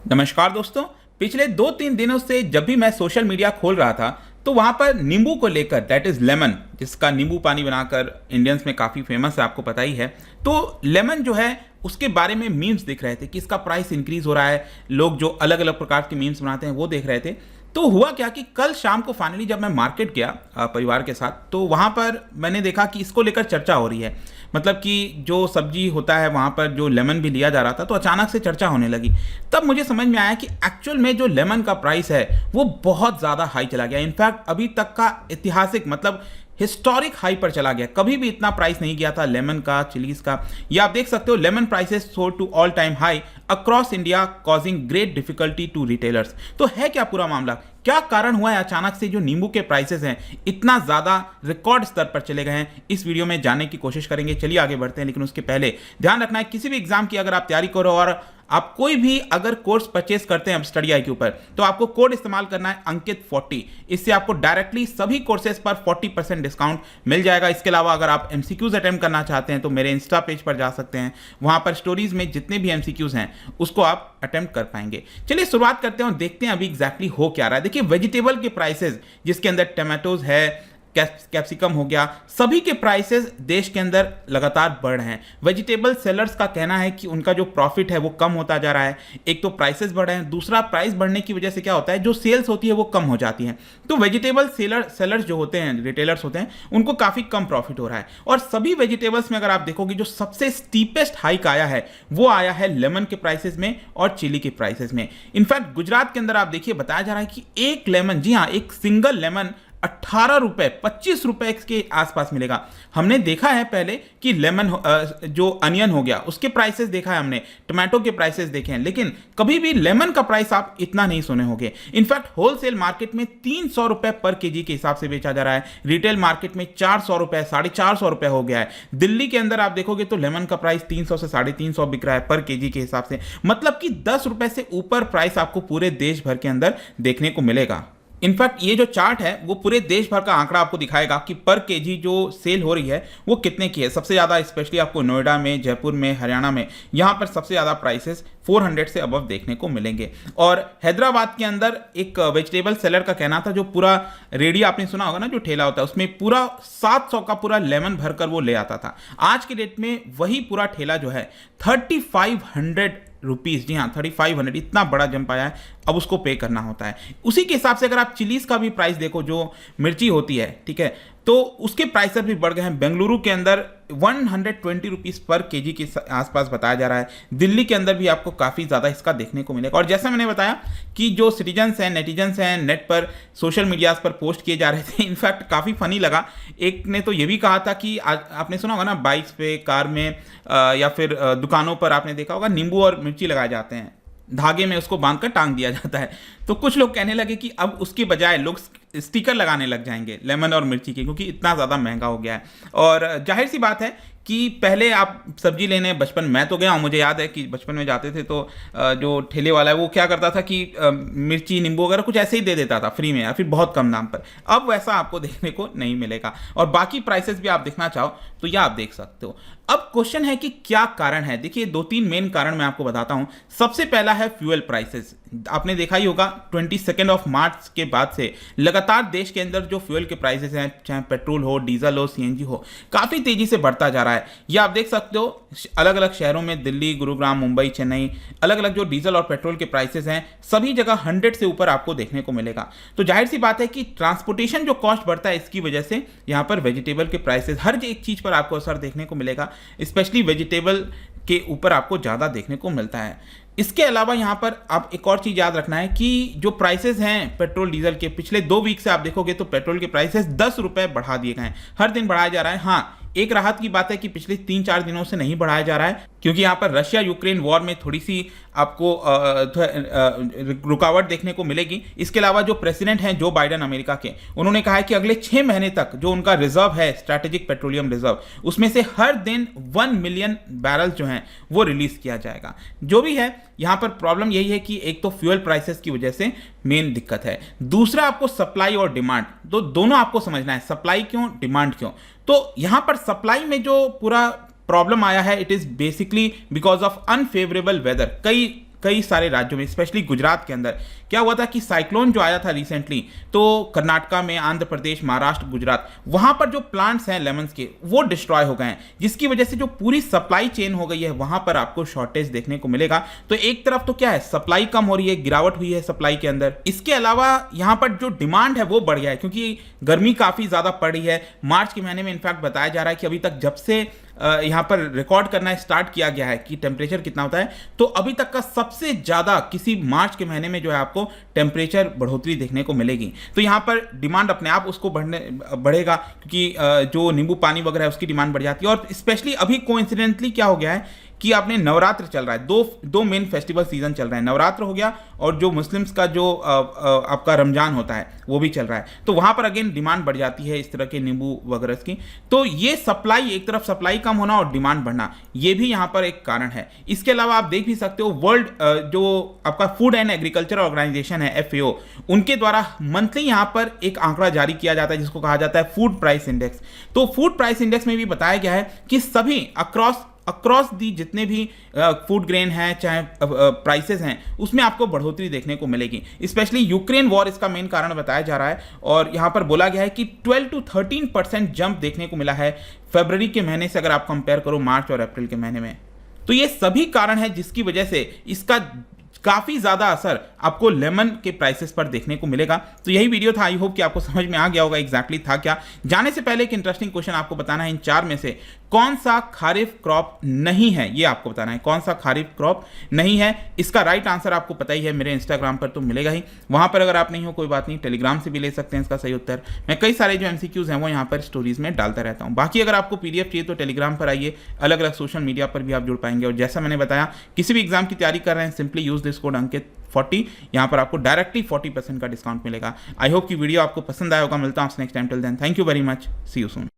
नमस्कार दोस्तों। पिछले 2-3 दिनों से जब भी मैं सोशल मीडिया खोल रहा था तो वहाँ पर नींबू को लेकर, दैट इज़ लेमन, जिसका नींबू पानी बनाकर इंडियंस में काफ़ी फेमस है, आपको पता ही है। तो लेमन जो है उसके बारे में मीम्स दिख रहे थे कि इसका प्राइस इंक्रीज हो रहा है। लोग जो अलग अलग प्रकार के मीम्स बनाते हैं वो देख रहे थे। तो हुआ क्या कि कल शाम को फाइनली जब मैं मार्केट गया परिवार के साथ, तो वहाँ पर मैंने देखा कि इसको लेकर चर्चा हो रही है। मतलब कि जो सब्जी होता है वहाँ पर जो लेमन भी लिया जा रहा था, तो अचानक से चर्चा होने लगी। तब मुझे समझ में आया कि एक्चुअल में जो लेमन का प्राइस है वो बहुत ज़्यादा हाई चला गया। इनफैक्ट अभी तक का ऐतिहासिक, मतलब हिस्टोरिक हाई पर चला गया। कभी भी इतना प्राइस नहीं गया था लेमन का, चिलीज का। ये आप देख सकते हो, lemon prices soar to all time high across India, causing great difficulty to retailers. तो है क्या पूरा मामला? क्या कारण हुआ है अचानक से जो नींबू के प्राइसेस हैं इतना ज़्यादा रिकॉर्ड स्तर पर चले गए हैं? इस वीडियो में जानने की कोशिश करेंगे। चलिए आगे बढ़ते हैं, लेकिन उसके पहले ध्यान रखना है किसी भी एग्जाम की अगर आप तैयारी करो और आप कोई भी अगर कोर्स परचेस करते हैं स्टडी आई के ऊपर, तो आपको कोड इस्तेमाल करना है अंकित 40। इससे आपको डायरेक्टली सभी कोर्सेज पर 40% डिस्काउंट मिल जाएगा। इसके अलावा अगर आप एमसीक्यूज अटेम्प्ट करना चाहते हैं तो मेरे इंस्टा पेज पर जा सकते हैं। वहां पर स्टोरीज में जितने भी एमसीक्यूज हैं उसको आप अटेम्प्ट कर पाएंगे। चलिए शुरुआत करते हैं और देखते हैं अभी एग्जैक्टली हो क्या रहा है। देखिए, वेजिटेबल के प्राइसेस, जिसके अंदर टमाटोज है, कैप्सिकम हो गया, सभी के प्राइसेस देश के अंदर लगातार बढ़ रहे हैं। वेजिटेबल सेलर्स का कहना है कि उनका जो प्रॉफिट है वो कम होता जा रहा है। एक तो प्राइसेस बढ़ रहे हैं, दूसरा प्राइस बढ़ने की वजह से क्या होता है, जो सेल्स होती है वो कम हो जाती है। तो वेजिटेबल सेलर्स जो होते हैं, रिटेलर्स होते हैं, उनको काफ़ी कम प्रॉफिट हो रहा है। और सभी वेजिटेबल्स में अगर आप देखोगे, जो सबसे स्टीपेस्ट हाइक आया है वो आया है लेमन के प्राइसेस में और चिली के प्राइसेस में। इनफैक्ट गुजरात के अंदर आप देखिए, बताया जा रहा है कि एक लेमन, जी हाँ, एक सिंगल लेमन 18 रुपए 25 रुपए के आसपास मिलेगा। हमने देखा है पहले कि लेमन जो अनियन हो गया उसके प्राइसेस देखा है हमने, टमाटो के प्राइसेस देखे हैं, लेकिन कभी भी लेमन का प्राइस आप इतना नहीं सुने होंगे। इनफैक्ट होलसेल मार्केट में 300 रुपए पर केजी के हिसाब से बेचा जा रहा है। रिटेल मार्केट में 400 रुपए, 450 रुपए हो गया है। दिल्ली के अंदर आप देखोगे तो लेमन का प्राइस 300 से 350 बिक रहा है पर केजी के हिसाब से। मतलब कि 10 रुपए से ऊपर प्राइस आपको पूरे देश भर के अंदर देखने को मिलेगा। इनफैक्ट ये जो चार्ट है वो पूरे देश भर का आंकड़ा आपको दिखाएगा कि पर केजी जो सेल हो रही है वो कितने की है। सबसे ज़्यादा स्पेशली आपको नोएडा में, जयपुर में, हरियाणा में, यहाँ पर सबसे ज़्यादा प्राइसेस 400 से अबव देखने को मिलेंगे। और हैदराबाद के अंदर एक वेजिटेबल सेलर का कहना था, जो पूरा रेडी आपने सुना होगा ना, जो ठेला होता है, उसमें पूरा 700 का पूरा लेमन भरकर वो ले आता था। आज के डेट में वही पूरा ठेला जो है 3500 रुपीज़, जी हाँ 3500, इतना बड़ा जंप आया है, अब उसको पे करना होता है। उसी के हिसाब से अगर आप चिलीज़ का भी प्राइस देखो, जो मिर्ची होती है, ठीक है, तो उसके प्राइस भी बढ़ गए हैं। बेंगलुरु के अंदर 120 रुपीज़ पर केजी के आसपास बताया जा रहा है। दिल्ली के अंदर भी आपको काफ़ी ज़्यादा इसका देखने को मिलेगा। और जैसा मैंने बताया कि जो सिटीजन्स हैं, नेटिजन्स हैं, नेट पर, सोशल मीडियाज़ पर पोस्ट किए जा रहे थे, इनफैक्ट काफ़ी फनी लगा। एक ने तो ये भी कहा था कि आपने सुना होगा ना, बाइक्स पे, कार में या फिर दुकानों पर आपने देखा होगा नींबू और मिर्ची लगाए जाते हैं, धागे में उसको बांधकर टांग दिया जाता है। तो कुछ लोग कहने लगे कि अब उसके बजाय लोग स्टिकर लगाने लग जाएंगे लेमन और मिर्ची के, क्योंकि इतना ज़्यादा महंगा हो गया है। और जाहिर सी बात है कि पहले आप सब्जी लेने, बचपन मैं तो गया हूँ, मुझे याद है कि बचपन में जाते थे तो जो ठेले वाला है वो क्या करता था कि मिर्ची, नींबू वगैरह कुछ ऐसे ही दे देता था फ्री में या फिर बहुत कम दाम पर। अब वैसा आपको देखने को नहीं मिलेगा। और बाकी प्राइसेस भी आप देखना चाहो तो यह आप देख सकते हो। अब क्वेश्चन है कि क्या कारण है। देखिए, 2-3 मेन कारण मैं आपको बताता हूं। सबसे पहला है फ्यूल प्राइसेस। आपने देखा ही होगा 22 मार्च के बाद से लगातार देश के अंदर जो फ्यूल के प्राइसेस हैं, चाहे पेट्रोल हो, डीजल हो, सीएनजी हो, काफ़ी तेज़ी से बढ़ता जा रहा है। ये आप देख सकते हो अलग अलग शहरों में, दिल्ली, गुरुग्राम, मुंबई, चेन्नई, अलग अलग जो डीजल और पेट्रोल के प्राइसेस हैं सभी जगह 100 से ऊपर आपको देखने को मिलेगा। तो जाहिर सी बात है कि ट्रांसपोर्टेशन जो कॉस्ट बढ़ता है, इसकी वजह से यहाँ पर वेजिटेबल के प्राइसेस, हर एक चीज़ पर आपको असर देखने को मिलेगा। स्पेशली वेजिटेबल के ऊपर आपको ज़्यादा देखने को मिलता है। इसके अलावा यहाँ पर आप एक और चीज़ याद रखना है कि जो प्राइसेस हैं पेट्रोल डीजल के, पिछले 2 वीक से आप देखोगे तो पेट्रोल के प्राइसेस 10 रुपये बढ़ा दिए गए हैं। हर दिन बढ़ाया जा रहा है। हाँ, एक राहत की बात है कि पिछले 3-4 दिनों से नहीं बढ़ाया जा रहा है, क्योंकि यहाँ पर रशिया यूक्रेन वॉर में थोड़ी सी आपको रुकावट देखने को मिलेगी। इसके अलावा जो प्रेसिडेंट हैं जो बाइडन अमेरिका के, उन्होंने कहा है कि अगले 6 महीने तक जो उनका रिजर्व है, स्ट्रैटेजिक पेट्रोलियम रिजर्व, उसमें से हर दिन 1 मिलियन बैरल जो हैं वो रिलीज किया जाएगा। जो भी है, यहाँ पर प्रॉब्लम यही है कि एक तो फ्यूल प्राइसेस की वजह से मेन दिक्कत है, दूसरा आपको सप्लाई और डिमांड, तो दोनों आपको समझना है, सप्लाई क्यों, डिमांड क्यों। तो यहाँ पर सप्लाई में जो पूरा प्रॉब्लम आया है, it is basically because of unfavourable weather. कई कई सारे राज्यों में, स्पेशली गुजरात के अंदर क्या हुआ था कि साइक्लोन जो आया था रिसेंटली, तो कर्नाटका में, आंध्र प्रदेश, महाराष्ट्र, गुजरात, वहां पर जो प्लांट्स हैं लेमन्स के वो डिस्ट्रॉय हो गए हैं, जिसकी वजह से जो पूरी सप्लाई चेन हो गई है वहां पर आपको शॉर्टेज देखने को मिलेगा। तो एक तरफ तो क्या है, सप्लाई कम हो रही है, गिरावट हुई है सप्लाई के अंदर। इसके अलावा यहां पर जो डिमांड है वो बढ़ गया है, क्योंकि गर्मी काफी ज्यादा पड़ रही है। मार्च के महीने में इनफैक्ट बताया जा रहा है कि अभी तक जब से यहां पर रिकॉर्ड करना स्टार्ट किया गया है कि टेम्परेचर कितना होता है, तो अभी तक का सबसे ज्यादा किसी मार्च के महीने में जो है आपको टेम्परेचर बढ़ोतरी देखने को मिलेगी। तो यहां पर डिमांड अपने आप उसको बढ़ेगा, क्योंकि जो नींबू पानी वगैरह है उसकी डिमांड बढ़ जाती है। और स्पेशली अभी कोइंसिडेंटली क्या हो गया है कि आपने नवरात्र चल रहा है, दो मेन फेस्टिवल सीजन चल रहा है, नवरात्र हो गया और जो मुस्लिम्स का जो आपका रमजान होता है वो भी चल रहा है। तो वहां पर अगेन डिमांड बढ़ जाती है इस तरह के नींबू वगैरह की। तो ये सप्लाई, एक तरफ सप्लाई कम होना और डिमांड बढ़ना, ये भी यहां पर एक कारण है। इसके अलावा आप देख भी सकते हो, वर्ल्ड जो आपका फूड एंड एग्रीकल्चर ऑर्गेनाइजेशन है FAO, उनके द्वारा मंथली यहां पर एक आंकड़ा जारी किया जाता है जिसको कहा जाता है फूड प्राइस इंडेक्स। तो फूड प्राइस इंडेक्स में भी बताया गया है कि सभी अक्रॉस दी जितने भी फूड ग्रेन हैं चाहे प्राइसेस हैं, उसमें आपको बढ़ोतरी देखने को मिलेगी। स्पेशली यूक्रेन वॉर इसका मेन कारण बताया जा रहा है, और यहां पर बोला गया है कि 12 to 13% जंप देखने को मिला है फरवरी के महीने से, अगर आप कंपेयर करो मार्च और अप्रैल के महीने में। तो ये सभी कारण है जिसकी वजह से इसका काफी ज्यादा असर आपको लेमन के प्राइसेस पर देखने को मिलेगा। तो यही वीडियो था, आई होप कि आपको समझ में आ गया होगा एग्जैक्टली था क्या। जाने से पहले एक इंटरेस्टिंग क्वेश्चन आपको बताना है, इन चार में से कौन सा खारिफ क्रॉप नहीं है, ये आपको बताना है कौन सा खारिफ क्रॉप नहीं है। इसका राइट आंसर आपको पता ही है, मेरे इंस्टाग्राम पर तो मिलेगा ही, वहां पर अगर आप नहीं हो कोई बात नहीं, टेलीग्राम से भी ले सकते हैं इसका सही उत्तर। मैं कई सारे जो MCQs हैं वो यहाँ पर स्टोरीज में डालता रहता हूँ। बाकी अगर आपको PDF चाहिए तो टेलीग्राम पर आइए, अलग अलग सोशल मीडिया पर भी आप जुड़ पाएंगे। और जैसा मैंने बताया, किसी भी एग्जाम की तैयारी कर रहे हैं, सिंपली यूज दिस कोड अंकित 40, यहाँ पर आपको डायरेक्टली 40% का डिस्काउंट मिलेगा। आई होप कि वीडियो आपको पसंद आया होगा। मिलता हूँ next time, till then thank you very much, see you soon.